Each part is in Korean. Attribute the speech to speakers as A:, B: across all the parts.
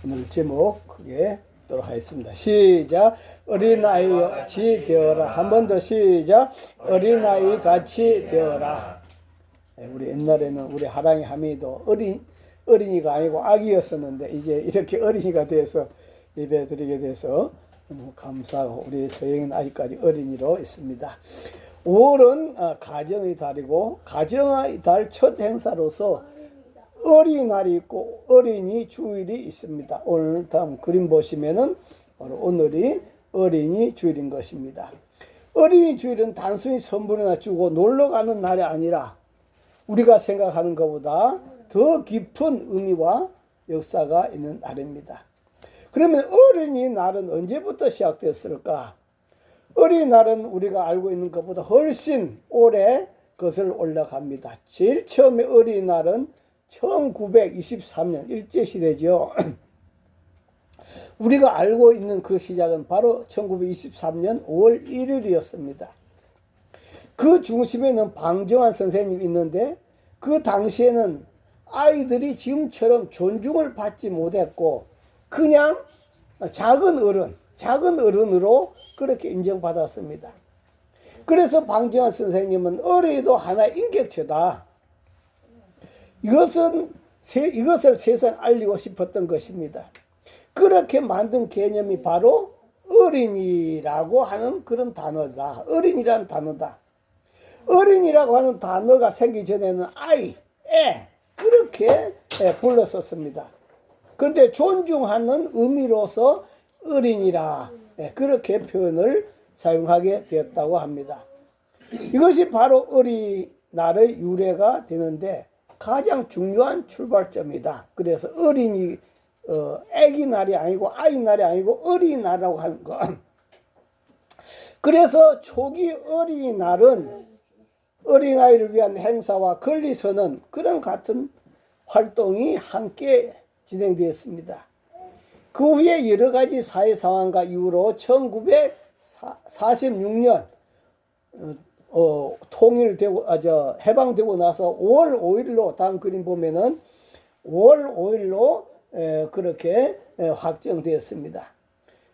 A: 오늘 제목 크게 듣도록 하겠습니다. 시작. 어린아이 같이 되어라. 한 번 더 시작. 어린아이 같이 되어라. 우리 옛날에는 우리 하랑이 하미도 어린이가 아니고 아기였었는데 이제 이렇게 어린이가 돼서 예배 드리게 돼서 너무 감사하고 우리 서영인 아직까지 어린이로 있습니다. 5월은 가정의 달이고 가정의 달 첫 행사로서 어린이날이 있고 어린이 주일이 있습니다. 오늘 다음 그림 보시면은 바로 오늘이 어린이 주일인 것입니다. 어린이 주일은 단순히 선물이나 주고 놀러 가는 날이 아니라 우리가 생각하는 것보다 더 깊은 의미와 역사가 있는 날입니다. 그러면 어린이날은 언제부터 시작됐을까? 어린이날은 우리가 알고 있는 것보다 훨씬 오래 것을 올라갑니다. 제일 처음에 어린이날은 1923년 일제시대죠. 우리가 알고 있는 그 시작은 바로 1923년 5월 1일이었습니다. 그 중심에는 방정환 선생님이 있는데 그 당시에는 아이들이 지금처럼 존중을 받지 못했고 그냥 작은 어른으로 그렇게 인정받았습니다. 그래서 방정환 선생님은 어린이도 하나의 인격체다. 이것을 세상에 알리고 싶었던 것입니다. 그렇게 만든 개념이 바로 어린이라고 하는 그런 단어다. 어린이라는 단어다. 어린이라고 하는 단어가 생기기 전에는 아이, 애 그렇게 불렀었습니다. 그런데 존중하는 의미로서 어린이라 그렇게 표현을 사용하게 되었다고 합니다. 이것이 바로 어린이날의 유래가 되는데 가장 중요한 출발점이다. 그래서 어린이 애기 날이 아니고 아이 날이 아니고 어린이날이라고 하는 거. 그래서 초기 어린이날은 어린아이를 위한 행사와 건리서는 그런 같은 활동이 함께 진행되었습니다. 그 후에 여러 가지 사회 상황과 이유로 1946년 해방되고 나서 5월 5일로 다음 그림 보면은 5월 5일로 그렇게 확정되었습니다.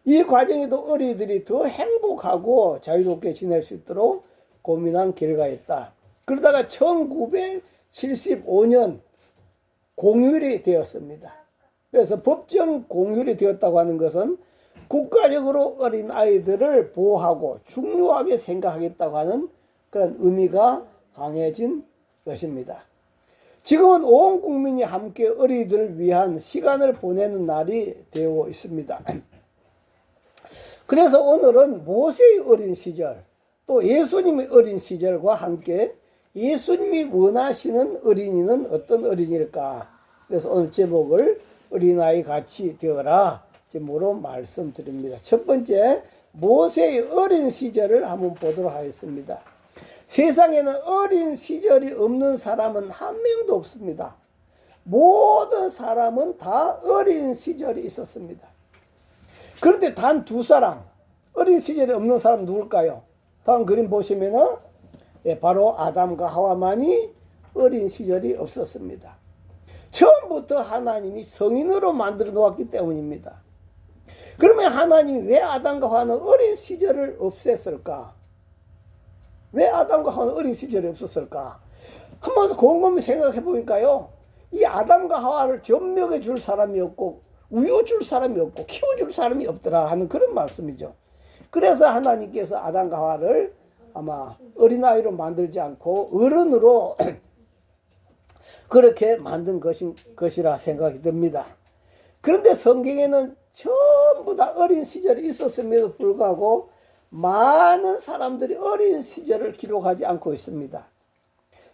A: 이 과정에도 어린이들이 더 행복하고 자유롭게 지낼 수 있도록 고민한 결과였다. 그러다가 1975년 공휴일이 되었습니다. 그래서 법정 공휴일이 되었다고 하는 것은 국가적으로 어린 아이들을 보호하고 중요하게 생각하겠다고 하는 그런 의미가 강해진 것입니다. 지금은 온 국민이 함께 어린이들을 위한 시간을 보내는 날이 되어 있습니다. 그래서 오늘은 모세의 어린 시절 또 예수님의 어린 시절과 함께 예수님이 원하시는 어린이는 어떤 어린이일까? 그래서 오늘 제목을 어린아이 같이 되어라 제목으로 말씀드립니다. 첫 번째, 모세의 어린 시절을 한번 보도록 하겠습니다. 세상에는 어린 시절이 없는 사람은 한 명도 없습니다. 모든 사람은 다 어린 시절이 있었습니다. 그런데 단 두 사람, 어린 시절이 없는 사람은 누굴까요? 다음 그림 보시면은 바로 아담과 하와만이 어린 시절이 없었습니다. 처음부터 하나님이 성인으로 만들어 놓았기 때문입니다. 그러면 하나님이 왜 아담과 하와는 어린 시절을 없앴을까? 왜 아담과 하와는 어린 시절이 없었을까? 한번 곰곰이 생각해 보니까요. 이 아담과 하와를 젖먹여 줄 사람이 없고 우유 줄 사람이 없고 키워줄 사람이 없더라 하는 그런 말씀이죠. 그래서 하나님께서 아담과 하와를 아마 어린아이로 만들지 않고 어른으로 그렇게 만든 것이라 생각이 듭니다. 그런데 성경에는 전부 다 어린 시절이 있었음에도 불구하고 많은 사람들이 어린 시절을 기록하지 않고 있습니다.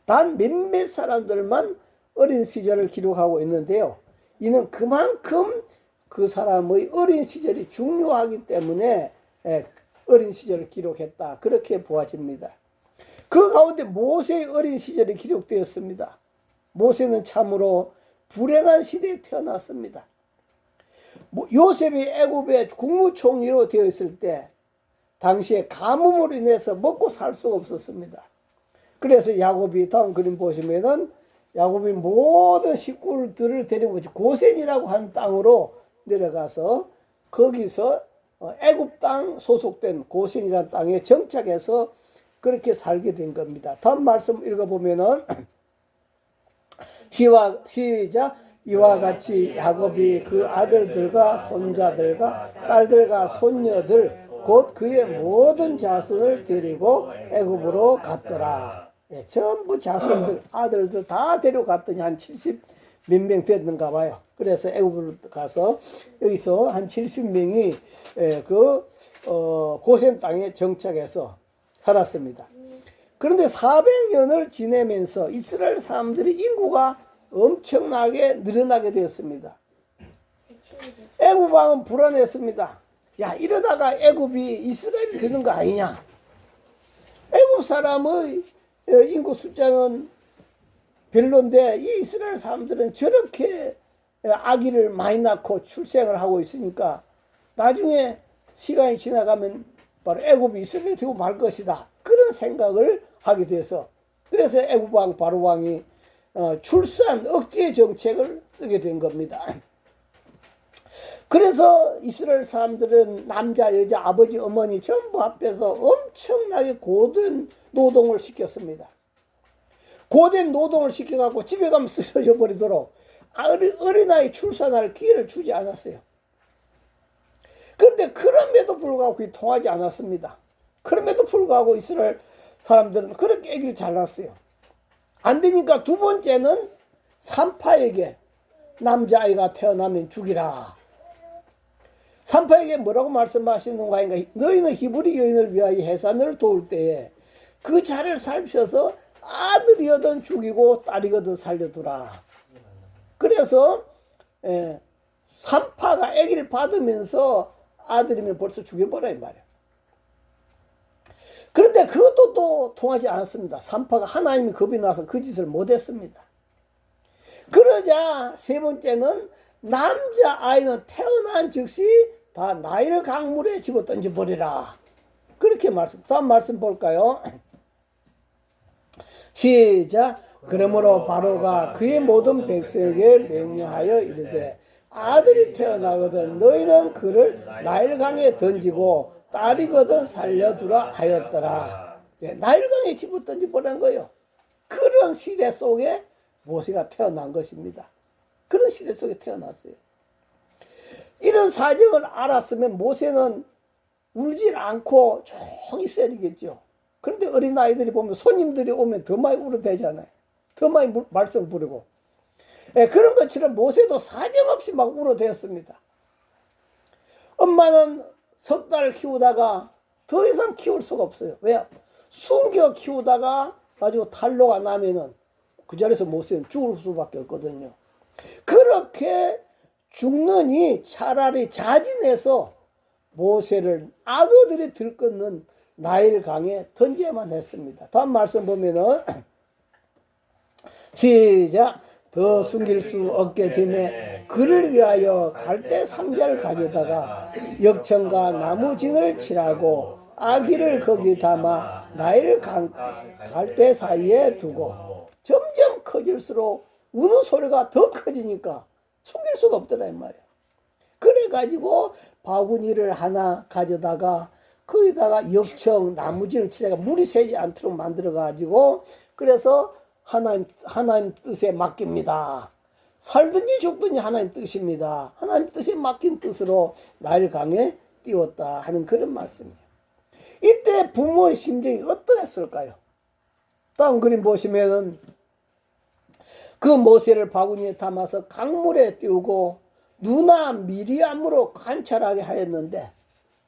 A: 단 몇몇 사람들만 어린 시절을 기록하고 있는데요. 이는 그만큼 그 사람의 어린 시절이 중요하기 때문에 어린 시절을 기록했다. 그렇게 보아집니다. 그 가운데 모세의 어린 시절이 기록되었습니다. 모세는 참으로 불행한 시대에 태어났습니다. 요셉이 애굽의 국무총리로 되어 있을 때 당시에 가뭄으로 인해서 먹고 살 수가 없었습니다. 그래서 야곱이 다음 그림 보시면은 야곱이 모든 식구들을 데리고 고센이라고 하는 땅으로 내려가서 거기서 애굽 땅 소속된 고센이라는 땅에 정착해서 그렇게 살게 된 겁니다. 다음 말씀 읽어보면은 시작. 이와 같이 야곱이 그 아들들과 손자들과 딸들과 손녀들 곧 그의 모든 자손을 데리고 애굽으로 갔더라. 예, 전부 자손들 아들들 다 데려갔더니 한 70 몇 명 됐는가 봐요. 그래서 애굽으로 가서 여기서 한 70명이 고센 땅에 정착해서 살았습니다. 그런데 400년을 지내면서 이스라엘 사람들의 인구가 엄청나게 늘어나게 되었습니다. 애굽 왕은 불안했습니다. 야, 이러다가 애굽이 이스라엘이 되는 거 아니냐? 애굽 사람의 인구 숫자는 별론데 이 이스라엘 사람들은 저렇게 아기를 많이 낳고 출생을 하고 있으니까 나중에 시간이 지나가면 바로 애굽이 이스라엘이 되고 말 것이다. 그런 생각을 하게 돼서 그래서 애굽 왕 바로 왕이 출산 억제 정책을 쓰게 된 겁니다. 그래서 이스라엘 사람들은 남자, 여자, 아버지, 어머니 전부 앞에서 엄청나게 고된 노동을 시켰습니다. 고된 노동을 시켜갖고 집에 가면 쓰러져 버리도록 어린아이 출산할 기회를 주지 않았어요. 그런데 그럼에도 불구하고 그게 통하지 않았습니다. 그럼에도 불구하고 이스라엘 사람들은 그렇게 애기를 잘 낳았어요. 안 되니까 두 번째는 산파에게 남자아이가 태어나면 죽이라. 산파에게 뭐라고 말씀하시는가 하니까 너희는 히브리 여인을 위하여 해산을 도울 때에 그 자를 살펴서 아들이거든 죽이고 딸이거든 살려두라. 그래서 산파가 아기를 받으면서 아들이면 벌써 죽여버려 이 말이야. 그런데 그것도 또 통하지 않았습니다. 산파가 하나님이 겁이 나서 그 짓을 못했습니다. 그러자 세 번째는 남자아이는 태어난 즉시 다 나일 강물에 집어 던져버리라. 그렇게 말씀. 다음 말씀 볼까요? 시작. 그러므로 바로가 그의 모든 백성에게 명령하여 이르되 아들이 태어나거든 너희는 그를 나일강에 던지고 딸이거든 살려두라 하였더라. 나일강에 집어 던져버린 거예요. 그런 시대 속에 모세가 태어난 것입니다. 그런 시대 속에 태어났어요. 이런 사정을 알았으면 모세는 울질 않고 조용히 있어야 되겠죠. 그런데 어린아이들이 보면 손님들이 오면 더 많이 울어대잖아요. 더 많이 말썽 부리고. 그런 것처럼 모세도 사정없이 막 울어댔습니다. 엄마는 석 달 키우다가 더 이상 키울 수가 없어요. 왜요? 숨겨 키우다가 가지고 탄로가 나면은 그 자리에서 모세는 죽을 수밖에 없거든요. 그렇게 죽느니 차라리 자진해서 모세를 악어들이 들끓는 나일강에 던져야만 했습니다. 다음 말씀 보면은 시작. 더 숨길 수 없게 되매 그를 위하여 갈대 상자를 가져다가 역청과 나무진을 칠하고 아기를 거기 담아 나일 갈대 사이에 두고 점점 커질수록 우는 소리가 더 커지니까 숨길 수가 없더라 이 말이야. 그래가지고 바구니를 하나 가져다가 거기다가 역청 나무진을 칠해가 물이 새지 않도록 만들어가지고 그래서 하나님 뜻에 맡깁니다. 살든지 죽든지 하나님 뜻입니다. 하나님 뜻에 맡긴 뜻으로 나일강에 띄웠다 하는 그런 말씀이에요. 이때 부모의 심정이 어떠했을까요? 다음 그림 보시면은 그 모세를 바구니에 담아서 강물에 띄우고 누나 미리암으로 관찰하게 하였는데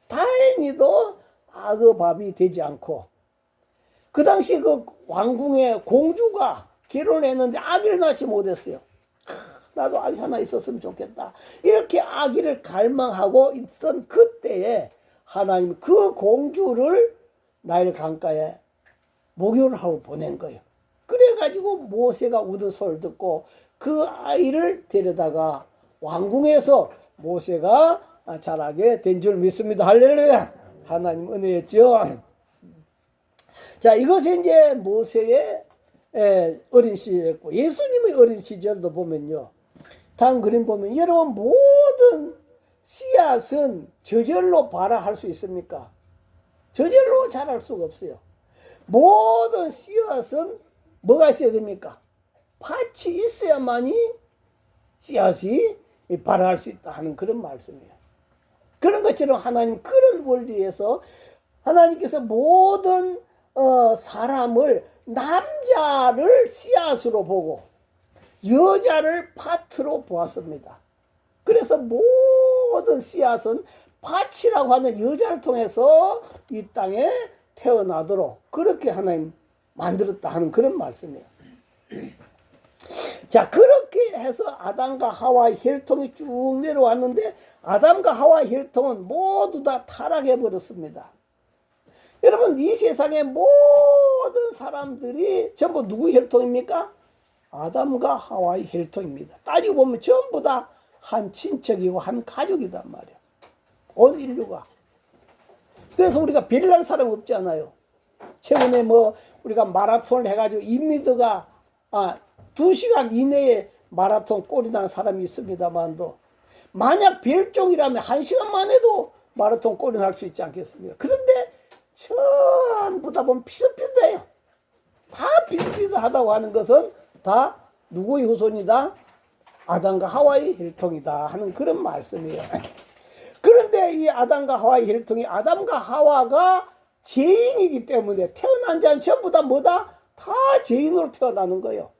A: 다행히도 악어밥이 되지 않고 그 당시 그 왕궁의 공주가 결혼했는데 아기를 낳지 못했어요. 나도 아기 하나 있었으면 좋겠다. 이렇게 아기를 갈망하고 있던 그때에 하나님 그 공주를 나일 강가에 목욕을 하고 보낸 거예요. 그래가지고 모세가 우는 소리를 듣고 그 아이를 데려다가 왕궁에서 모세가 자라게 된 줄 믿습니다. 할렐루야. 하나님 은혜였죠. 자, 이것이 이제 모세의 어린 시절이었고 예수님의 어린 시절도 보면요. 다음 그림 보면 여러분 모든 씨앗은 저절로 발화할 수 있습니까? 저절로 자랄 수가 없어요. 모든 씨앗은 뭐가 있어야 됩니까? 밭이 있어야만이 씨앗이 발화할 수 있다 하는 그런 말씀이에요. 그런 것처럼 하나님 그런 원리에서 하나님께서 모든 사람을 남자를 씨앗으로 보고 여자를 밭으로 보았습니다. 그래서 모든 씨앗은 밭이라고 하는 여자를 통해서 이 땅에 태어나도록 그렇게 하나님 만들었다 하는 그런 말씀이에요. 자, 그렇게 해서 아담과 하와의 혈통이 쭉 내려왔는데 아담과 하와의 혈통은 모두 다 타락해 버렸습니다. 여러분, 이 세상의 모든 사람들이 전부 누구 혈통입니까? 아담과 하와의 혈통입니다. 따지고 보면 전부 다 한 친척이고 한 가족이단 말이에요. 온 인류가. 그래서 우리가 별난 사람 없지 않아요. 최근에 우리가 마라톤을 해가지고 인미드가 2시간 이내에 마라톤 꼴이 난 사람이 있습니다만도 만약 별종이라면 1시간 만에도 마라톤 꼴이 날 수 있지 않겠습니까? 그런데 전부 다 보면 비슷비슷해요. 다 비슷비슷하다고 하는 것은 다 누구의 후손이다? 아담과 하와의 혈통이다 하는 그런 말씀이에요. 그런데 이 아담과 하와의 혈통이 아담과 하와가 죄인이기 때문에 태어난 자는 전부 다 뭐다? 다 죄인으로 태어나는 거예요.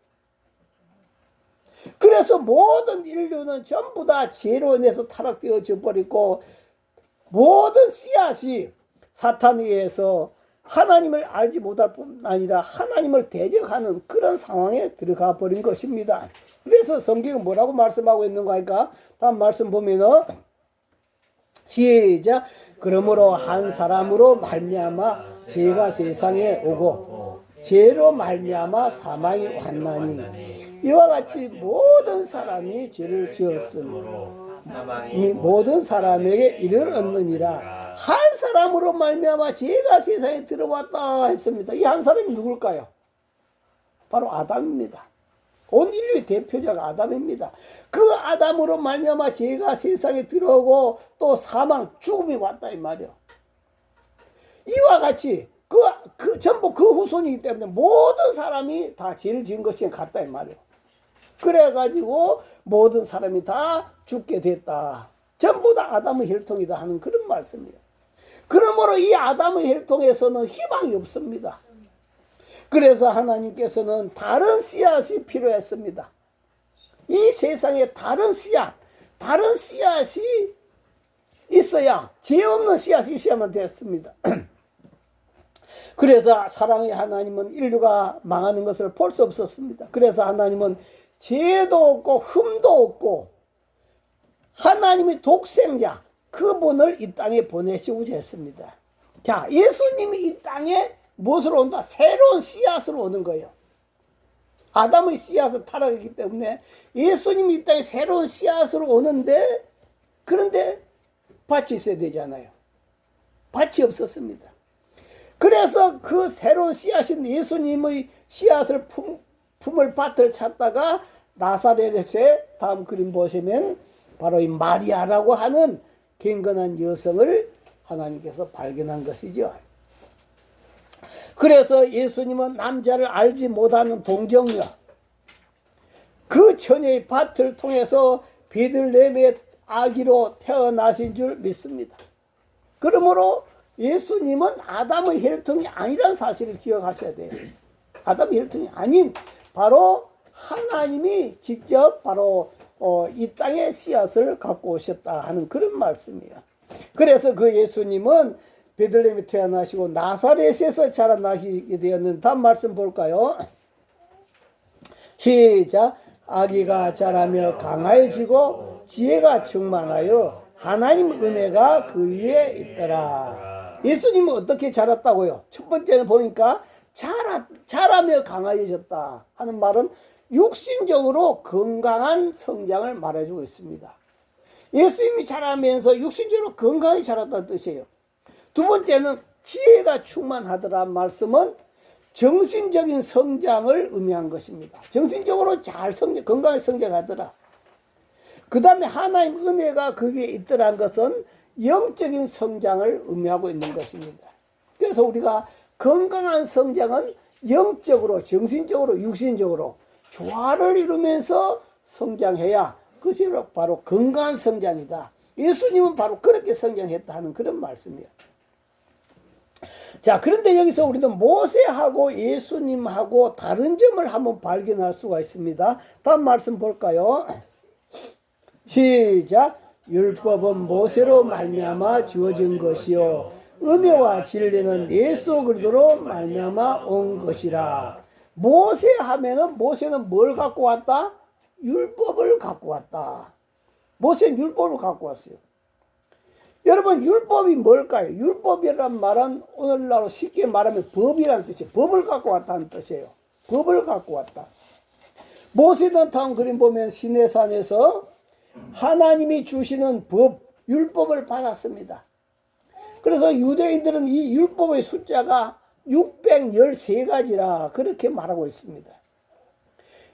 A: 그래서 모든 인류는 전부 다 죄로 인해서 타락되어져 버리고 모든 씨앗이 사탄에 의해서 하나님을 알지 못할 뿐 아니라 하나님을 대적하는 그런 상황에 들어가 버린 것입니다. 그래서 성경은 뭐라고 말씀하고 있는가 하니까 다음 말씀 보면은 시작. 그러므로 한 사람으로 말미암아 죄가 세상에 오고 죄로 말미암아 사망이 왔나니 이와 같이 모든 사람이 죄를 지었으니 모든 사람에게 이를 얻느니라. 한 사람으로 말미암아 죄가 세상에 들어왔다 했습니다. 이 한 사람이 누굴까요? 바로 아담입니다. 온 인류의 대표자가 아담입니다. 그 아담으로 말미암아 죄가 세상에 들어오고 또 사망, 죽음이 왔다 이 말이요. 이와 같이 전부 그 후손이기 때문에 모든 사람이 다 죄를 지은 것이 같다 이 말이요. 그래가지고 모든 사람이 다 죽게 됐다. 전부 다 아담의 혈통이다 하는 그런 말씀이에요. 그러므로 이 아담의 혈통에서는 희망이 없습니다. 그래서 하나님께서는 다른 씨앗이 필요했습니다. 이 세상에 다른 씨앗이 있어야, 죄 없는 씨앗이 있어야만 됐습니다. 그래서 사랑의 하나님은 인류가 망하는 것을 볼 수 없었습니다. 그래서 하나님은 죄도 없고 흠도 없고 하나님의 독생자 그분을 이 땅에 보내시고자 했습니다. 자, 예수님이 이 땅에 무엇으로 온다? 새로운 씨앗으로 오는 거예요. 아담의 씨앗을 타락했기 때문에 예수님이 이 땅에 새로운 씨앗으로 오는데 그런데 밭이 있어야 되잖아요. 밭이 없었습니다. 그래서 그 새로운 씨앗인 예수님의 씨앗을 품을 밭을 찾다가 나사렛의 다음 그림 보시면 바로 이 마리아라고 하는 경건한 여성을 하나님께서 발견한 것이죠. 그래서 예수님은 남자를 알지 못하는 동정녀 그 처녀의 밭을 통해서 베들레헴의 아기로 태어나신 줄 믿습니다. 그러므로 예수님은 아담의 혈통이 아니라는 사실을 기억하셔야 돼요. 아담의 혈통이 아닌 바로 하나님이 직접 바로 이 땅에 씨앗을 갖고 오셨다 하는 그런 말씀이에요. 그래서 그 예수님은 베들레헴에 태어나시고 나사렛에서 자라나시게 되었는 다음 말씀 볼까요? 시작. 아기가 자라며 강하여지고 지혜가 충만하여 하나님 은혜가 그 위에 있더라. 예수님은 어떻게 자랐다고요? 첫 번째는 보니까 자라며 강하여졌다 하는 말은 육신적으로 건강한 성장을 말해주고 있습니다. 예수님이 자라면서 육신적으로 건강히 자랐다는 뜻이에요. 두 번째는 지혜가 충만하더란 말씀은 정신적인 성장을 의미한 것입니다. 정신적으로 건강히 성장하더라. 그 다음에 하나님 은혜가 그 위에 있더라는 것은 영적인 성장을 의미하고 있는 것입니다. 그래서 우리가 건강한 성장은 영적으로, 정신적으로, 육신적으로 조화를 이루면서 성장해야 그것이 바로 건강한 성장이다. 예수님은 바로 그렇게 성장했다 하는 그런 말씀이에요. 자, 그런데 여기서 우리는 모세하고 예수님하고 다른 점을 한번 발견할 수가 있습니다. 다음 말씀 볼까요? 시작. 율법은 모세로 말미암아 주어진 것이요 은혜와 진리는 예수 그리스도로 말미암아 온 것이라. 모세 하면은 모세는 뭘 갖고 왔다? 율법을 갖고 왔다. 모세는 율법을 갖고 왔어요. 여러분, 율법이 뭘까요? 율법이란 말은 오늘날로 쉽게 말하면 법이라는 뜻이에요. 법을 갖고 왔다는 뜻이에요. 법을 갖고 왔다. 모세는 다음 그림 보면 시내산에서 하나님이 주시는 법, 율법을 받았습니다. 그래서 유대인들은 이 율법의 숫자가 613가지라 그렇게 말하고 있습니다.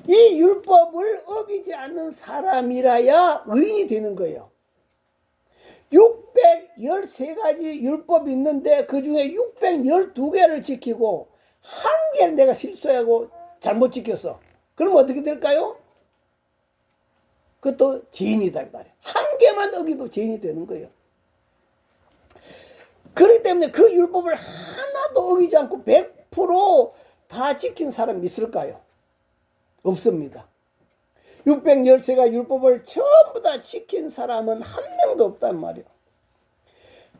A: 이 율법을 어기지 않는 사람이라야 의인이 되는 거예요. 613가지 율법이 있는데 그 중에 612개를 지키고 한 개를 내가 실수하고 잘못 지켰어. 그럼 어떻게 될까요? 그것도 죄인이다 이 말이에요. 한 개만 어기도 죄인이 되는 거예요. 그렇기 때문에 그 율법을 하나도 어기지 않고 100% 지킨 사람이 있을까요? 없습니다. 613가 율법을 전부 다 지킨 사람은 한 명도 없단 말이에요.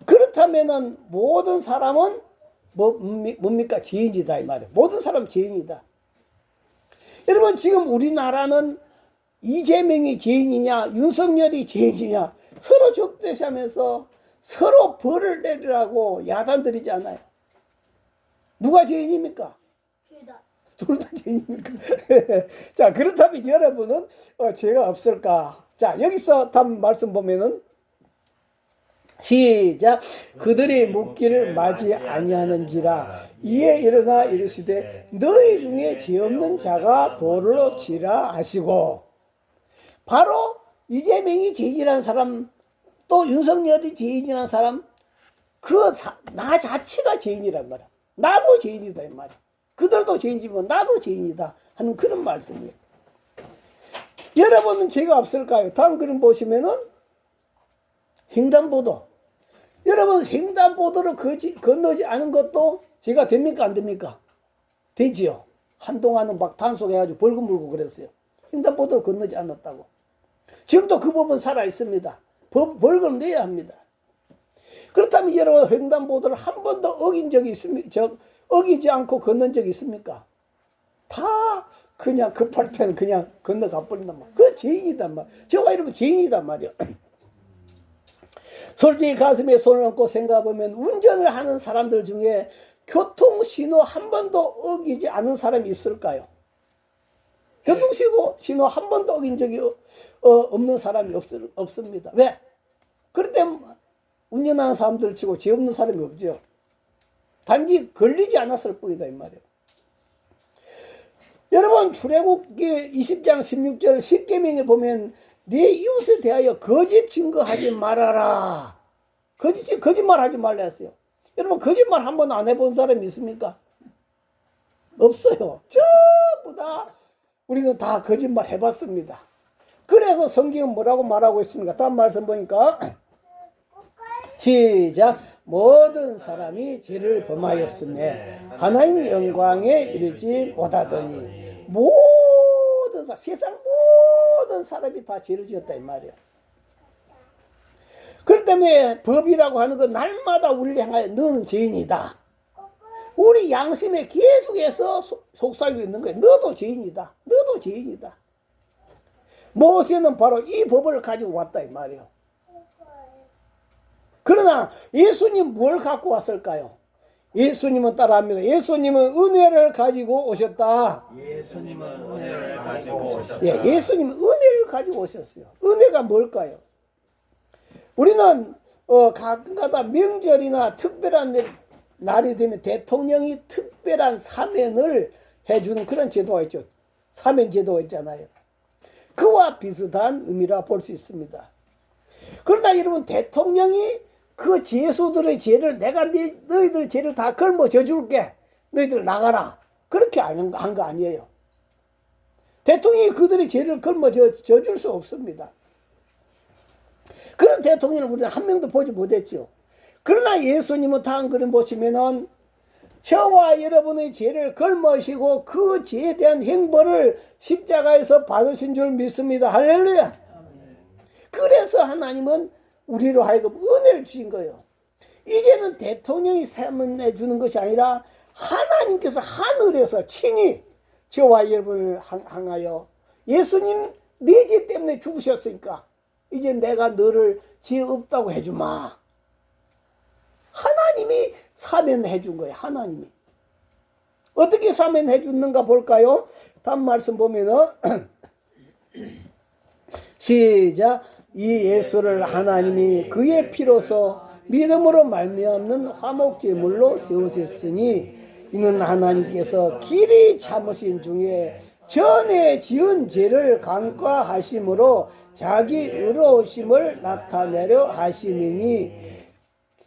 A: 그렇다면은 모든 사람은 뭡니까? 죄인이다 이 말이에요. 모든 사람은 죄인이다. 여러분, 지금 우리나라는 이재명이 죄인이냐 윤석열이 죄인이냐 서로 적대시하면서 서로 벌을 내리라고 야단들이지 않아요. 누가 죄인입니까? 둘 다 죄인입니까? 자, 그렇다면 여러분은 죄가 없을까? 자, 여기서 다음 말씀 보면은 시작. 그들이 묻기를 맞이 아니하는지라 이에 일어나 이르시되 너희 중에 죄 없는 자가 돌로 치라 하시고. 바로 이재명이 죄인이라는 사람, 또 윤석열이 죄인이라는 사람, 나 자체가 죄인이란 말이야. 나도 죄인이다 이 말이야. 그들도 죄인이면 나도 죄인이다 하는 그런 말씀이에요. 여러분은 죄가 없을까요? 다음 그림 보시면은 횡단보도. 여러분, 횡단보도를 건너지 않은 것도 죄가 됩니까 안 됩니까? 되지요. 한동안은 막 단속해가지고 벌금 물고 그랬어요. 횡단보도를 건너지 않았다고. 지금도 그 법은 살아 있습니다. 벌금 내야 합니다. 그렇다면 여러분, 횡단보도를 한 번도 어긴 적이 있습니까? 어기지 않고 건넌 적이 있습니까? 다 그냥 급할 때는 그냥 건너가 버린단 말이야. 그 죄인이단 말이야. 저와 여러분 죄인이단 말이야. 솔직히 가슴에 손을 얹고 생각해보면 운전을 하는 사람들 중에 교통신호 한 번도 어기지 않은 사람이 있을까요? 교통신호 한 번도 어긴 적이 없는 사람이 없습니다. 왜? 그럴 때 운전하는 사람들 치고 죄 없는 사람이 없죠. 단지 걸리지 않았을 뿐이다 이 말이에요. 여러분, 출애굽기 20장 16절 10계명에 보면 네 이웃에 대하여 거짓 증거하지 말아라. 거짓말하지 말라 했어요. 여러분, 거짓말 한 번 안 해본 사람이 있습니까? 없어요. 전부 다 우리는 다 거짓말 해봤습니다. 그래서 성경은 뭐라고 말하고 있습니까? 다음 말씀 보니까 시작. 모든 사람이 죄를 범하였으며 하나님 영광에 이르지 못하더니 세상 모든 사람이 다 죄를 지었다 이 말이야. 그렇기 때문에 법이라고 하는 건 날마다 우리를 향하여 너는 죄인이다. 우리 양심에 계속해서 속삭이고 있는 거야. 너도 죄인이다. 너도 죄인이다. 모세는 바로 이 법을 가지고 왔다 이 말이에요. 그러나 예수님 뭘 갖고 왔을까요? 예수님은 따라합니다. 예수님은 은혜를 가지고 오셨다.
B: 예수님은 은혜를 가지고 오셨다.
A: 예, 예수님은 은혜를 가지고 오셨어요. 은혜가 뭘까요? 우리는 가끔가다 명절이나 특별한 날이 되면 대통령이 특별한 사면을 해주는 그런 제도가 있죠. 사면 제도가 있잖아요. 그와 비슷한 의미라 볼 수 있습니다. 그러나 여러분, 대통령이 그 죄수들의 죄를 내가 너희들 죄를 다 걸머져 줄게, 너희들 나가라, 그렇게 한 거 아니에요. 대통령이 그들의 죄를 걸머져 줄 수 없습니다. 그런 대통령을 우리는 한 명도 보지 못했죠. 그러나 예수님은 다음 그림 보시면은 저와 여러분의 죄를 걸머시고 그 죄에 대한 형벌을 십자가에서 받으신 줄 믿습니다. 할렐루야. 그래서 하나님은 우리로 하여금 은혜를 주신 거예요. 이제는 대통령이 세문해 주는 것이 아니라 하나님께서 하늘에서 친히 저와 여러분을 향하여 예수님 내 죄 때문에 죽으셨으니까 이제 내가 너를 죄 없다고 해주마. 하나님이 사면해 준 거예요. 하나님이. 어떻게 사면해 줬는가 볼까요? 다음 말씀 보면은 시작. 이 예수를 하나님이 그의 피로서 믿음으로 말미암는 화목제물로 세우셨으니 이는 하나님께서 길이 참으신 중에 전에 지은 죄를 간과하심으로 자기 의로우심을 나타내려 하시느니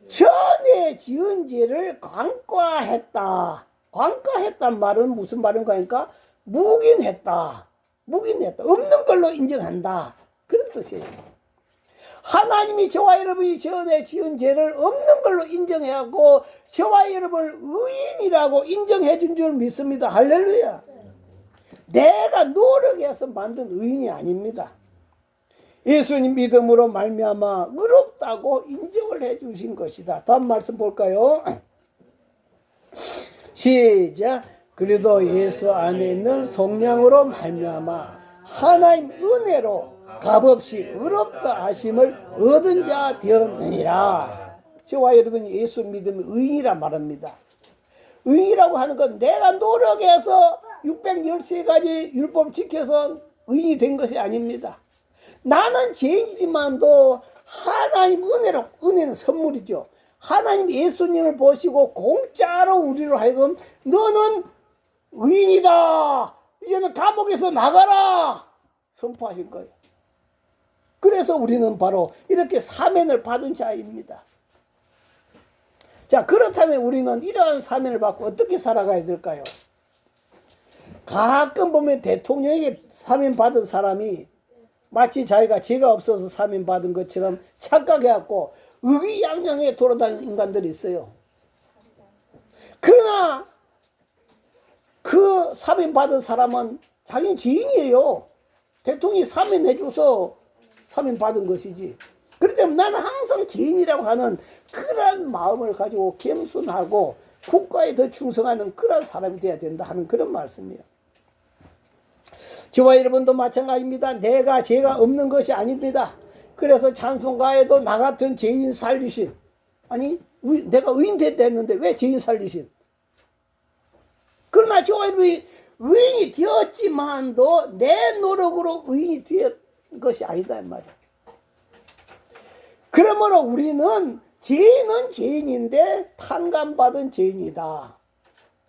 A: 전에 지은 죄를 간과했다. 간과했단 말은 무슨 말인가 하니까 묵인했다. 없는 걸로 인정한다. 그런 뜻이에요. 하나님이 저와 여러분이 전에 지은 죄를 없는 걸로 인정해갖고 저와 여러분을 의인이라고 인정해 준 줄 믿습니다. 할렐루야. 내가 노력해서 만든 의인이 아닙니다. 예수님 믿음으로 말미암아 의롭다고 인정을 해 주신 것이다. 다음 말씀 볼까요? 시작. 그래도 예수 안에 있는 성령으로 말미암아 하나님 은혜로 값없이 의롭다 하심을 얻은 자 되었느니라. 저와 여러분이 예수 믿으면 의인이라 말합니다. 의인이라고 하는 건 내가 노력해서 613가지 율법 지켜서 의인이 된 것이 아닙니다. 나는 죄인이지만도 하나님 은혜로, 은혜는 선물이죠. 하나님 예수님을 보시고 공짜로 우리로 하여금 너는 의인이다, 이제는 감옥에서 나가라 선포하신 거예요. 그래서 우리는 바로 이렇게 사면을 받은 자입니다. 자, 그렇다면 우리는 이러한 사면을 받고 어떻게 살아가야 될까요? 가끔 보면 대통령에게 사면 받은 사람이 마치 자기가 죄가 없어서 사면 받은 것처럼 착각해갖고 의기양양하게 돌아다니는 인간들이 있어요. 그러나 그 사면 받은 사람은 자기는 죄인이에요. 대통령이 사면해줘서 사면 받은 것이지. 그렇기 때문에 나는 항상 죄인이라고 하는 그런 마음을 가지고 겸손하고 국가에 더 충성하는 그런 사람이 되어야 된다 하는 그런 말씀이에요. 저와 여러분도 마찬가지입니다. 내가 죄가 없는 것이 아닙니다. 그래서 찬송가에도 나 같은 죄인 살리신, 아니 내가 의인 됐는데 왜 죄인 살리신? 그러나 저와 여러분이 의인이 되었지만도 내 노력으로 의인이 된 것이 아니다 이 말이야. 그러므로 우리는 죄인은 죄인인데 탕감받은 죄인이다.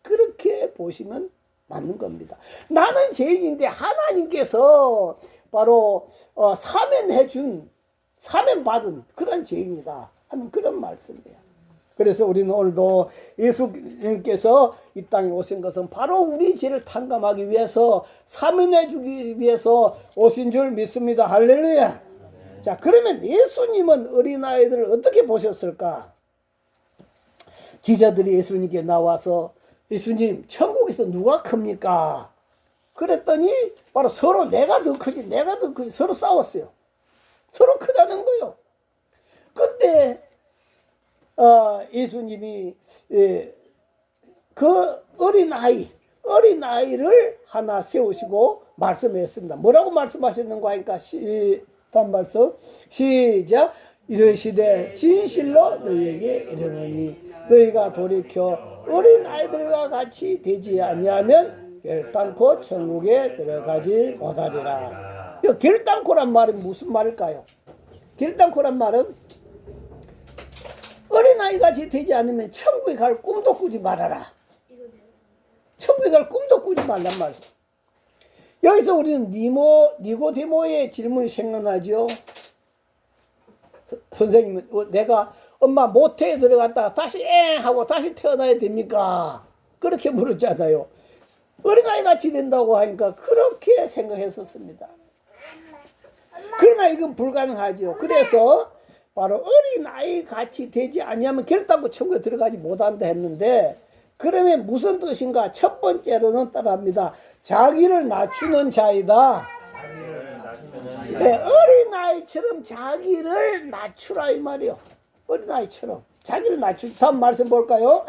A: 그렇게 보시면 맞는 겁니다. 나는 죄인인데 하나님께서 바로 사면해준, 사면받은 그런 죄인이다 하는 그런 말씀이에요. 그래서 우리는 오늘도 예수님께서 이 땅에 오신 것은 바로 우리 죄를 탕감하기 위해서, 사면해주기 위해서 오신 줄 믿습니다. 할렐루야. 자, 그러면 예수님은 어린아이들을 어떻게 보셨을까? 지자들이 예수님께 나와서 예수님, 천국에서 누가 큽니까? 그랬더니 바로 서로 내가 더 크지 서로 싸웠어요. 서로 크다는 거요. 그때 예수님이 그 어린아이를 하나 세우시고 말씀했습니다. 뭐라고 말씀하셨는가 하니까 다음 말씀 시작. 이르시되 진실로 너희에게 이르노니 너희가 돌이켜 어린아이들과 같이 되지 아니하면 결단코 천국에 들어가지 못하리라. 이 결단코란 말은 무슨 말일까요? 결단코란 말은 어린아이같이 되지 않으면 천국에 갈 꿈도 꾸지 말아라. 천국에 갈 꿈도 꾸지 말란 말이죠. 여기서 우리는 니고데모의 질문이 생각나죠. 선생님은 내가 엄마 모태에 들어갔다가 다시 하고 다시 태어나야 됩니까? 그렇게 물었잖아요. 어린아이 같이 된다고 하니까 그렇게 생각했었습니다. 그러나 이건 불가능하죠. 그래서 바로 어린아이 같이 되지 아니하면 결단코 천국에 들어가지 못한다 했는데, 그러면 무슨 뜻인가? 첫 번째로는 따라합니다. 자기를 낮추는 자이다. 네, 어린아이처럼 자기를 낮추라 이 말이요. 어린아이처럼 자기를 낮추. 다음 말씀 볼까요?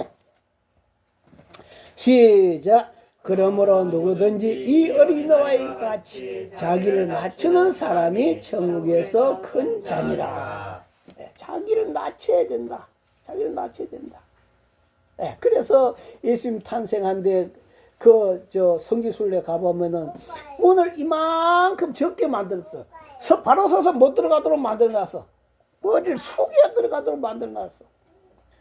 A: 시작. 그러므로 누구든지 이 어린아이 같이 자기를 낮추는 사람이 천국에서 큰 자니라. 네, 자기를 낮춰야 된다. 자기를 낮춰야 된다. 네, 그래서 예수님 탄생한데 성지순례 가보면은 문을 이만큼 적게 만들었어. 바로 서서 못 들어가도록 만들어놨어. 머리를 숙여 들어가도록 만들어놨어.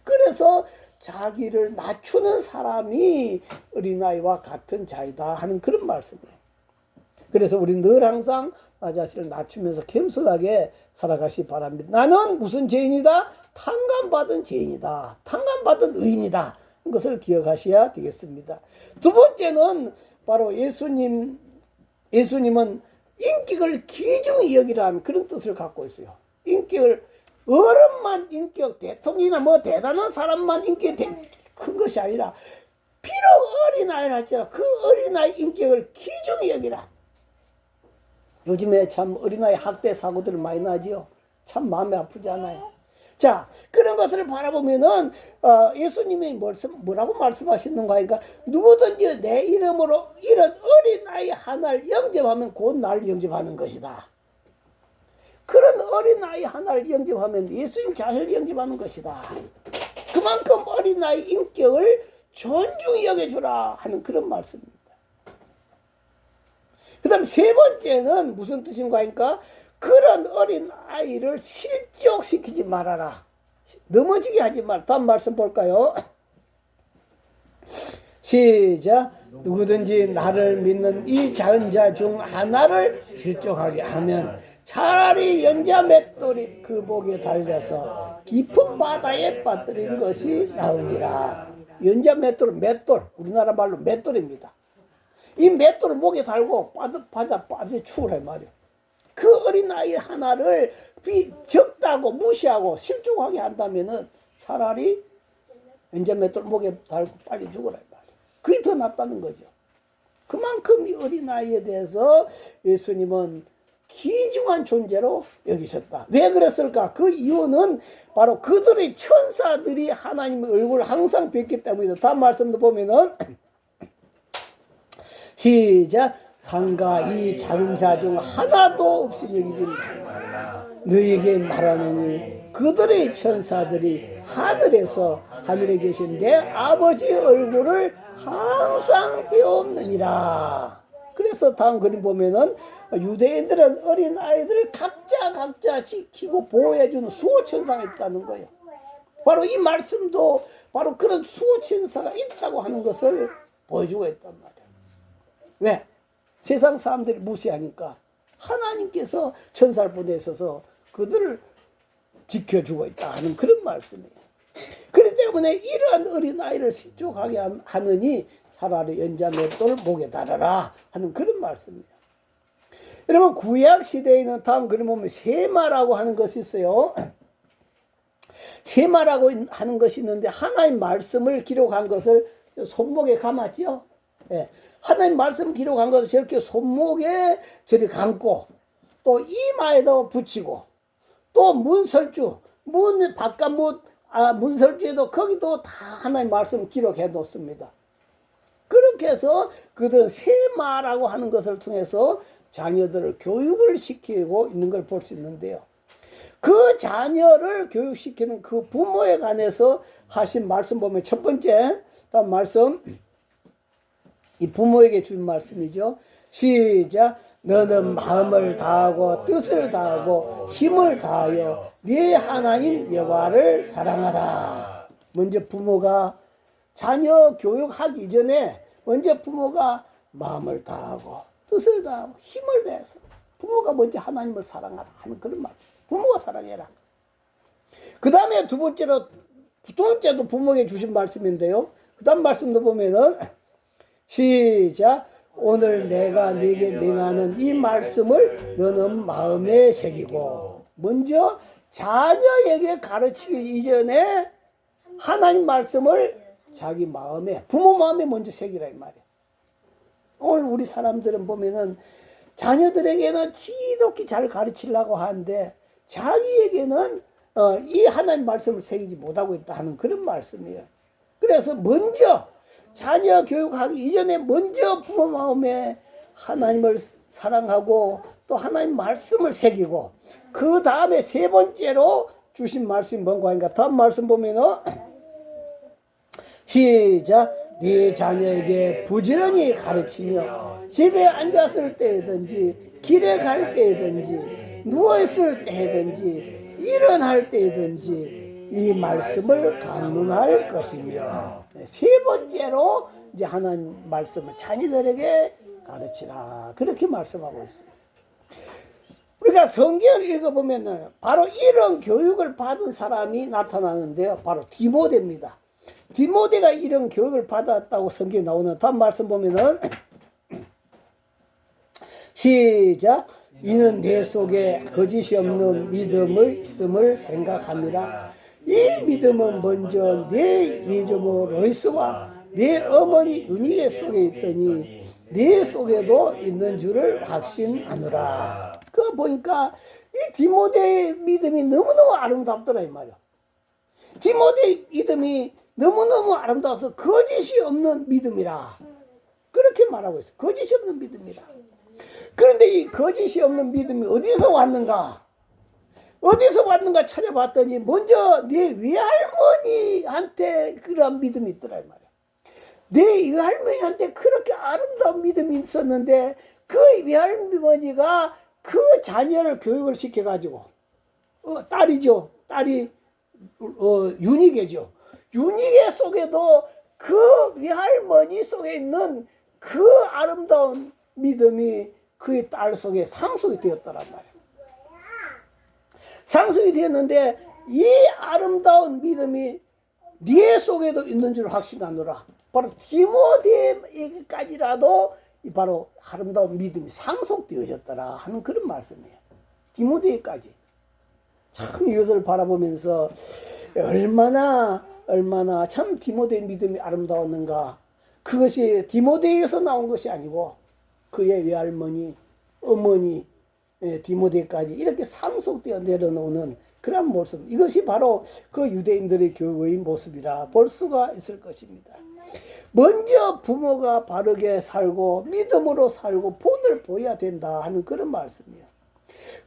A: 그래서 자기를 낮추는 사람이 어린아이와 같은 자이다 하는 그런 말씀이에요. 그래서 우리 늘 항상 나 자신을 낮추면서 겸손하게 살아가시 바랍니다. 나는 무슨 죄인이다? 탕감받은 죄인이다. 탕감받은 의인이다. 것을 기억하셔야 되겠습니다. 두 번째는 바로 예수님은 인격을 귀중히 여기라는 그런 뜻을 갖고 있어요. 인격을 어른만 인격, 대통령이나 뭐 대단한 사람만 인격이 큰 것이 아니라 비록 어린아이를 할지라도 그 어린아이 인격을 귀중히 여기라. 요즘에 참 어린아이 학대 사고들 많이 나지요. 참 마음이 아프잖아요. 자, 그런 것을 바라보면은 예수님이 뭐라고 말씀하시는가 하니까, 누구든지 내 이름으로 이런 어린아이 하나를 영접하면 곧 나를 영접하는 것이다. 그런 어린아이 하나를 영접하면 예수님 자신을 영접하는 것이다. 그만큼 어린아이 인격을 존중히 여겨주라 하는 그런 말씀입니다. 그 다음 세 번째는 무슨 뜻인가 하니까, 그런 어린아이를 실족시키지 말아라. 넘어지게 하지 말아라. 다음 말씀 볼까요? 시작. 누구든지 나를 믿는 이 작은 자 중 하나를 실족하게 하면 차라리 연자 맷돌이 그 목에 달려서 깊은 바다에 빠뜨린 것이 나으니라. 연자 맷돌, 우리나라 말로 맷돌입니다. 이 맷돌을 목에 달고 바다 빠져 죽으라 말이야. 그 어린아이 하나를 적다고 무시하고 실족하게 한다면은 차라리 연자 맷돌 목에 달고 빠져 죽으라 말이야. 그게 더 낫다는 거죠. 그만큼 이 어린아이에 대해서 예수님은 귀중한 존재로 여기셨다. 왜 그랬을까? 그 이유는 바로 그들의 천사들이 하나님의 얼굴을 항상 뵙기 때문이다. 다음 말씀도 보면은 시작. 상가 이 작은 자 중 하나도 없이 여기지 말라. 너에게 말하노니 그들의 천사들이 하늘에 계신 내 아버지의 얼굴을 항상 배웠느니라. 그래서 다음 그림 보면은 유대인들은 어린 아이들을 각자 지키고 보호해주는 수호천사가 있다는 거예요. 바로 이 말씀도 바로 그런 수호천사가 있다고 하는 것을 보여주고 있단 말이에요. 왜? 세상 사람들이 무시하니까 하나님께서 천사를 보내셔서 그들을 지켜주고 있다 하는 그런 말씀이에요. 그렇기 때문에 이러한 어린아이를 실족하게 하느니 차라리 연자 맷돌 목에 달아라 하는 그런 말씀이에요. 여러분, 구약 시대에는 다음 그림 보면 세마라고 하는 것이 있어요. 세마라고 하는 것이 있는데, 하나님 말씀을 기록한 것을 손목에 감았죠. 예. 하나님 말씀 기록한 것을 저렇게 손목에 저리 감고, 또 이마에도 붙이고, 또 문설주, 문설주에도 거기도 다 하나님 말씀 기록해 놓습니다. 그렇게 해서 그들은 세마라고 하는 것을 통해서 자녀들을 교육을 시키고 있는 걸 볼 수 있는데요. 그 자녀를 교육시키는 그 부모에 관해서 하신 말씀 보면, 첫 번째 다음 말씀, 이 부모에게 준 말씀이죠. 시작. 너는 마음을 다하고 뜻을 다하고 힘을 다하여 네 하나님 여호와를 사랑하라. 먼저 부모가 자녀 교육하기 전에 먼저 부모가 마음을 다하고 뜻을 다하고 힘을 다해서 부모가 먼저 하나님을 사랑하라 하는 그런 말씀. 부모가 사랑해라. 그 다음에 두 번째도 부모에게 주신 말씀인데요. 그 다음 말씀도 보면은 시작. 오늘 내가 네게 명하는 이 말씀을 너는 마음에 새기고. 먼저 자녀에게 가르치기 이전에 하나님 말씀을 자기 마음에, 부모 마음에 먼저 새기라 이 말이에요. 오늘 우리 사람들은 보면은 자녀들에게는 지독히 잘 가르치려고 하는데 자기에게는 이 하나님 말씀을 새기지 못하고 있다 하는 그런 말씀이에요. 그래서 먼저 자녀 교육하기 이전에 먼저 부모 마음에 하나님을 사랑하고 또 하나님 말씀을 새기고, 그 다음에 세 번째로 주신 말씀이 뭔가 하니까 다음 말씀 보면은 시작. 네 자녀에게 부지런히 가르치며 집에 앉았을 때든지 길에 갈 때든지 누워있을 때든지 일어날 때든지 이 말씀을 강론할 것이며, 세 번째로 이제 하나님 말씀을 자녀들에게 가르치라 그렇게 말씀하고 있어요. 우리가 성경을 읽어보면 바로 이런 교육을 받은 사람이 나타나는데요. 바로 디모데입니다. 디모데가 이런 교육을 받았다고 성경에 나오는 다음 말씀 보면은 시작. 이는 내 속에 거짓이 없는 믿음의 있음을 생각합니다. 이 믿음은 먼저 내 외조모 로이스와 내 어머니 유니에 속에 있더니 내 속에도 있는 줄을 확신하노라. 그거 보니까 이 디모데의 믿음이 너무너무 아름답더라 이 말이야. 디모데의 믿음이 너무너무 아름다워서 거짓이 없는 믿음이라 그렇게 말하고 있어요. 거짓이 없는 믿음이라. 그런데 이 거짓이 없는 믿음이 어디서 왔는가? 어디서 왔는가 찾아봤더니 먼저 내 외할머니한테 그런 믿음이 있더라 이 말이야. 내 외할머니한테 그렇게 아름다운 믿음이 있었는데 그 외할머니가 그 자녀를 교육을 시켜가지고 딸이죠. 딸이 윤희계죠. 윤희계 속에도 그 외할머니 속에 있는 그 아름다운 믿음이 그의 딸 속에 상속이 되었더란 말이에요. 상속이 되었는데 이 아름다운 믿음이 네 속에도 있는 줄 확신하노라. 바로 디모데에게까지라도 바로 아름다운 믿음이 상속되어졌더라 하는 그런 말씀이에요. 디모데에까지. 참 이것을 바라보면서 얼마나 참 디모데의 믿음이 아름다웠는가. 그것이 디모데에서 나온 것이 아니고 그의 외할머니, 어머니, 디모데까지 이렇게 상속되어 내려놓는 그런 모습. 이것이 바로 그 유대인들의 교회의 모습이라 볼 수가 있을 것입니다. 먼저 부모가 바르게 살고 믿음으로 살고 본을 보여야 된다 하는 그런 말씀이에요.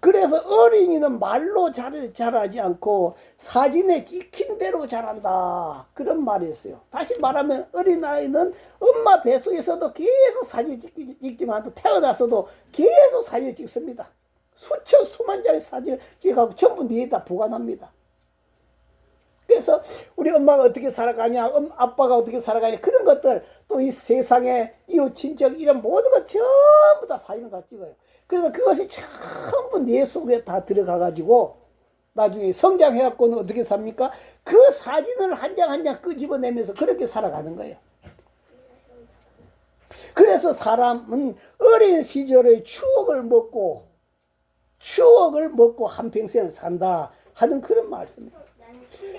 A: 그래서 어린이는 말로 자라지 않고 사진에 찍힌 대로 자란다 그런 말이 있어요. 다시 말하면 어린아이는 엄마 뱃속에서도 계속 사진 찍지만 또 태어나서도 계속 사진을 찍습니다. 수천 수만 장의 사진을 찍어가고 전부 뇌에다 보관합니다. 그래서 우리 엄마가 어떻게 살아가냐, 아빠가 어떻게 살아가냐, 그런 것들, 또 이 세상에 이웃 친척 이런 모든 것 전부 다 사진을 다 찍어요. 그래서 그것이 전부 뇌 속에 다 들어가가지고 나중에 성장해갖고는 어떻게 삽니까? 그 사진을 한 장 한 장 끄집어내면서 그렇게 살아가는 거예요. 그래서 사람은 어린 시절의 추억을 먹고 한평생을 산다 하는 그런 말씀이에요.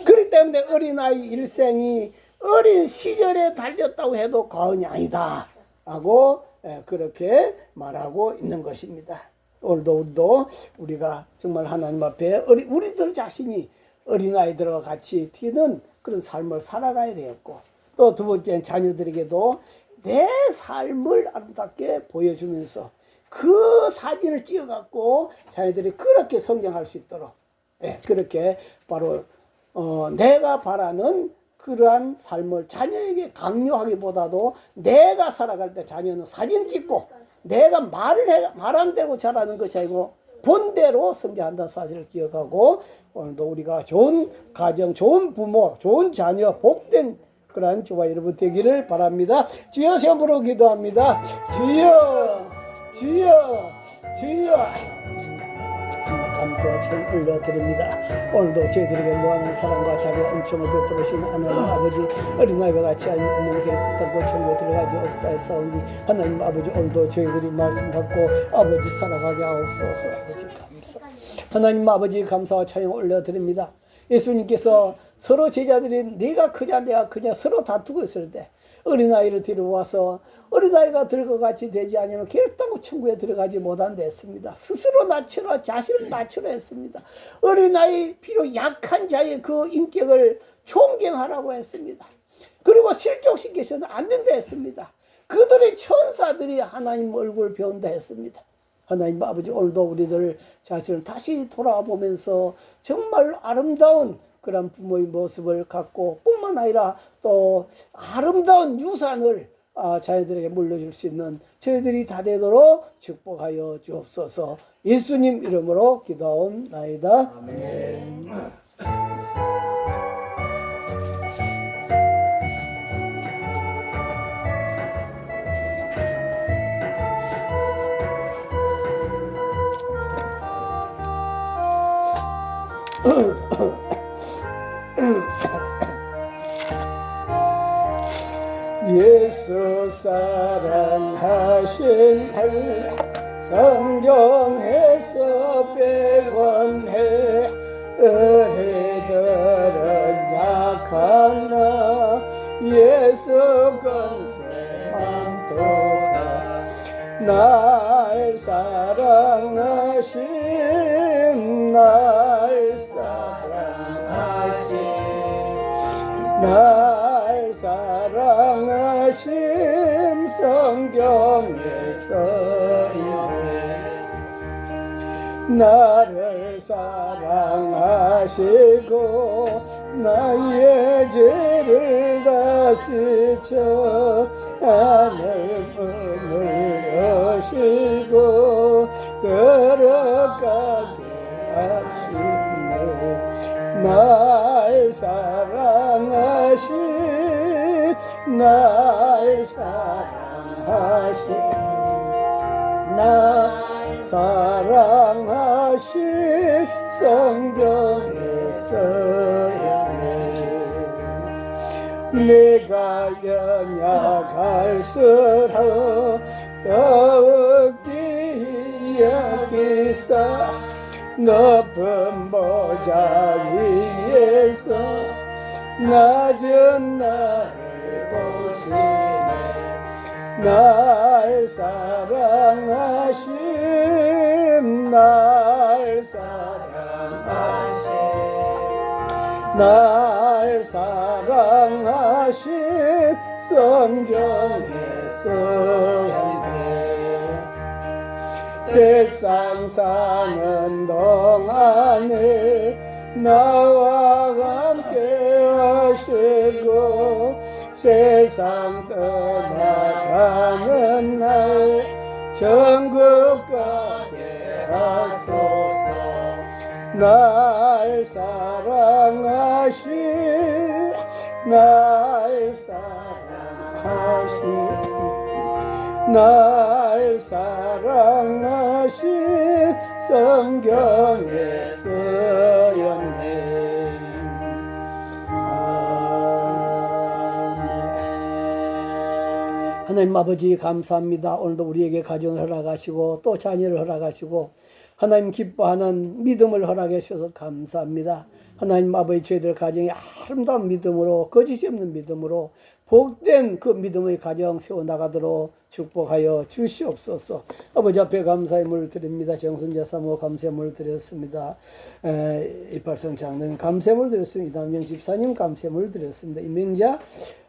A: 그렇기 때문에 어린아이 일생이 어린 시절에 달렸다고 해도 과언이 아니다 하고 그렇게 말하고 있는 것입니다. 오늘도 우리가 정말 하나님 앞에 우리들 자신이 어린아이들과 같이 튀는 그런 삶을 살아가야 되겠고, 또 두 번째는 자녀들에게도 내 삶을 아름답게 보여주면서 그 사진을 찍어갖고 자녀들이 그렇게 성장할 수 있도록 그렇게 바로 내가 바라는 그러한 삶을 자녀에게 강요하기보다도 내가 살아갈 때 자녀는 사진 찍고 내가 말 안 되고 자라는 것이 아니고 본대로 성장한다는 사실을 기억하고 오늘도 우리가 좋은 가정, 좋은 부모, 좋은 자녀, 복된 그러한 저와 여러분 되기를 바랍니다. 주여 시험으로 기도합니다. 주여 주여 주여 감사와 천 올려드립니다. 오늘도 저희들에게 무한한 사랑과 자비와 은총을 베풀으신 하나님 아버지, 어린아이와 같이 있는 길을 붙잡고 천국에 들어가지 없다 했사오니 하나님 아버지, 오늘도 저희들이 말씀 받고 아버지 살아가게 하옵소서. 아버지 감사, 하나님 아버지 감사와 찬양 올려드립니다. 예수님께서 서로 제자들이 네가 크냐 내가 크냐 서로 다투고 있을 때 어린아이를 데려와서 어린아이가 들과 같이 되지 않으면 결단코 천국에 들어가지 못한다 했습니다. 스스로 낮추라, 자신을 낮추라 했습니다. 어린아이 비록 약한 자의 그 인격을 존경하라고 했습니다. 그리고 실족시켜서는 안 된다 했습니다. 그들의 천사들이 하나님 얼굴을 배운다 했습니다. 하나님 아버지, 오늘도 우리들 자신을 다시 돌아보면서 정말 아름다운 그런 부모의 모습을 갖고 뿐만 아니라 또 아름다운 유산을 자녀들에게 물려줄 수 있는 저희들이 다 되도록 축복하여 주옵소서. 예수님 이름으로 기도하옵나이다. 아멘. 예수 사랑하신 성경에서 배웠네. 의리들은 약한 나 예수 건세만도다. 날 사랑하신 날 사랑하심 성경에서 나를 사랑하시고 나의 죄를 다시 쳐 하늘문을 여시고 들어가게 하시네. 날 사랑하신 날 사랑하신 성경에서야 내가 연약할수록 더욱이 여기사 높은 보좌 위에서 낮은 나를 보시네. 날 사랑하심 날 사랑하심 성경에서야 세상 사는 동안에 나와 함께 하시고 세상 떠나가는 날 천국 가게 하소서. 날 사랑하신 날 사랑하신 성경에서였네. 하나님 아버지 감사합니다. 오늘도 우리에게 가정을 허락하시고 또 자녀를 허락하시고 하나님 기뻐하는 믿음을 허락해 주셔서 감사합니다. 하나님 아버지, 저희들 가정에 아름다운 믿음으로, 거짓이 없는 믿음으로 복된 그 믿음의 가정 세워나가도록 축복하여 주시옵소서. 아버지 앞에 감사의 물을 드립니다. 정순자 사모 감사의 물을 드렸습니다. 이팔성 장로님 감사의 물을 드렸습니다. 이담영 집사님 감사의 물을 드렸습니다. 이명자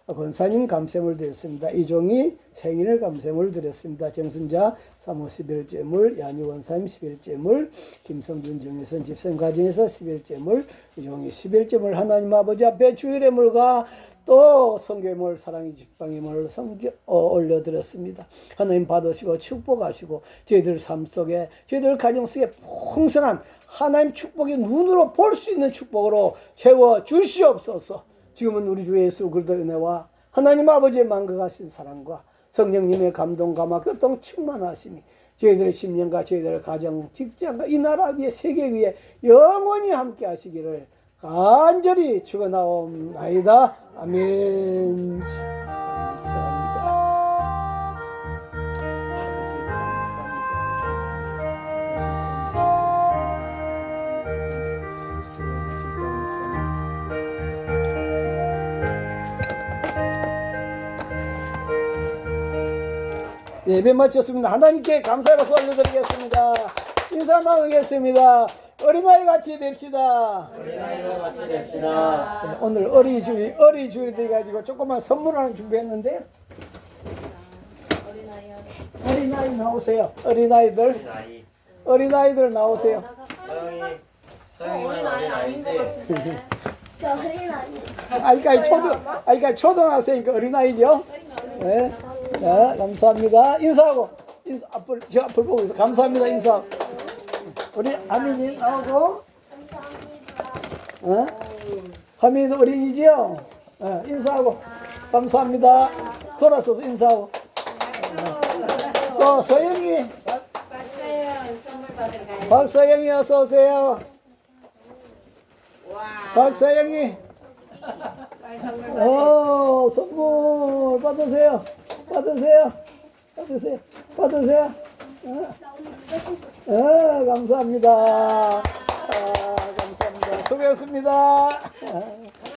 A: 권사님 감사물 드렸습니다. 이종이 생일을 감사물 드렸습니다. 정순자 사모 11제물, 야니 원사님 11제물, 김성준 정혜선 집사님 가정에서 11제물, 이종이 11제물, 하나님 아버지 앞에 주일의 물과 또 성교의 물, 사랑의 직방의 물 올려드렸습니다. 하나님 받으시고 축복하시고 저희들 삶 속에, 저희들 가정 속에 풍성한 하나님 축복이 눈으로 볼 수 있는 축복으로 채워 주시옵소서. 지금은 우리 주 예수 그리스도의 은혜와 하나님 아버지의 만극하신 사랑과 성령님의 감동 감화 교통 충만하심이 저희들의 심령과 저희들의 가정, 직장과 이 나라 위에 세계 위에 영원히 함께 하시기를 간절히 축원하옵나이다. 아멘. 감사합니다. 아버지 예배 마쳤습니다. 하나님께 감사의 박수 올려드리겠습니다. 인사 나누겠습니다. 어린아이 같이 됩시다.
B: 어린아이와 같이 됩시다.
A: 네, 오늘 어린이주일 돼가지고 조그만 선물 하나 준비했는데 어린아이 나오세요. 어린아이들
B: 어린아이.
A: 나오세요.
B: 서영이만 어린아이지.
C: 저 어린 아이.
A: 아이까지 초등학생이니까 어린아이죠. 네. 네, 감사합니다. 인사하고 저 앞을 보고 있어. 감사합니다. 인사. 우리 하민이 나오고, 하민 어린이지요. 인사하고 감사합니다. 돌아서서 인사하고. 또 서영이, 박서영이 어서 오세요. 박서영이. 선물 받으세요. 감사합니다. 감사합니다. 수고했습니다.